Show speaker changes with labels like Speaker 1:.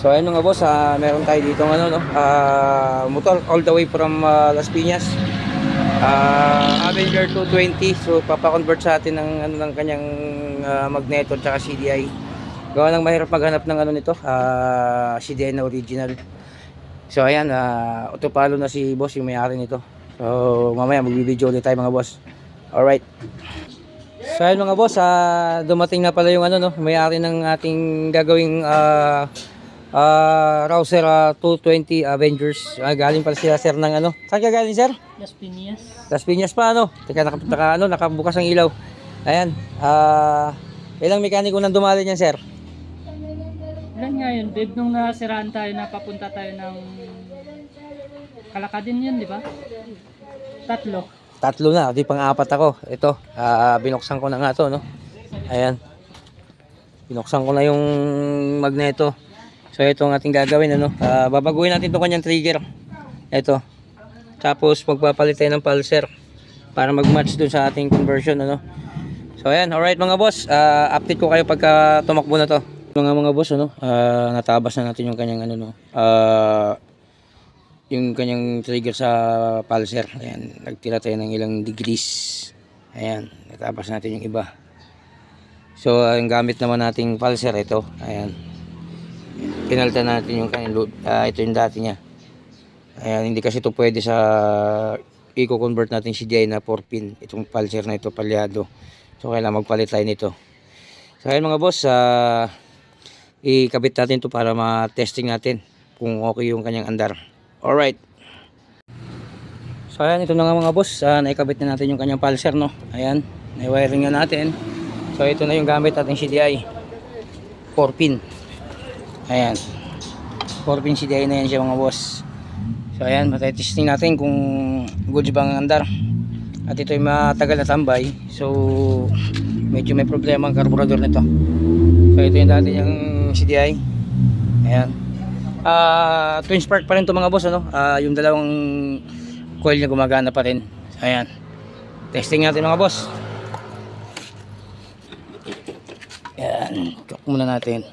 Speaker 1: So ayun mga boss, meron tayo dito ng ano, no? Motor all the way from Las Piñas. Avenger 220. So papa-convert sa atin ng ano ng kanyang magneto at CDI. Gawa ng mahirap maghanap ng ano nito, CDI na original. So ayan, autopalo na si boss yung may-ari nito. So mamaya magbibideo ulit tayo mga boss. Alright. So ayun mga boss, dumating na pala yung ano, no, may-ari ng ating gagawing Rouser 220 Avengers. Galing pala sila sir ng ano. Saan ka galing sir?
Speaker 2: Las Piñas.
Speaker 1: Las Piñas pa ano. Teka, nakabukas ang ilaw. Ayan. Ilang mekaniko nang dumali niyan sir?
Speaker 2: Ilan nga yun, Dave, nung nasiraan tayo, napapunta tayo ng Kalakadin yun, di ba?
Speaker 1: Tatlo na, di pang-apat ako. Ito, binuksan ko na nga to, no. Ayan. Binuksan ko na yung magneto. So ito ang ating gagawin, ano. Babaguhin natin 'tong kanyang trigger. Ito. Tapos magpapalit tayo ng pulser para mag-match dun sa ating conversion, ano. So ayan, alright mga boss. Update ko kayo pagka tumakbo na to. Mga boss, ano, natabas na natin yung kanyang ano, no. Yung kanyang trigger sa pulser. Ayan, nagtira tayo ng ilang degrees. Ayan, natabas natin yung iba. So ang gamit naman nating pulser ito. Ayan. Pinalitan natin yung kanyang load. Ito yung dati niya. Ayan, hindi kasi ito pwede sa i-convert natin CDI na 4-pin. Itong pulser na ito, palyado. So kailangan magpalit tayo nito. So ayan mga boss, ikabit natin ito para ma-testing natin kung okay yung kanyang andar. Alright. So ayan, ito na nga mga boss, naikabit na natin yung kanyang pulser, no. Ayan, nai-wiring na natin. So ito na yung gamit natin CDI 4-pin. Ayan, 4-pin CDI na yan siya mga boss. So ayan, matitesting natin kung goods bang andar. At ito ay matagal na tambay. So medyo may problema ang carburetor nito. So ito yung dati yung CDI. Ayan, twin spark pa rin to mga boss, ano. Yung dalawang coil niya gumagana pa rin. Ayan, testing natin mga boss. Ayan, choke muna natin.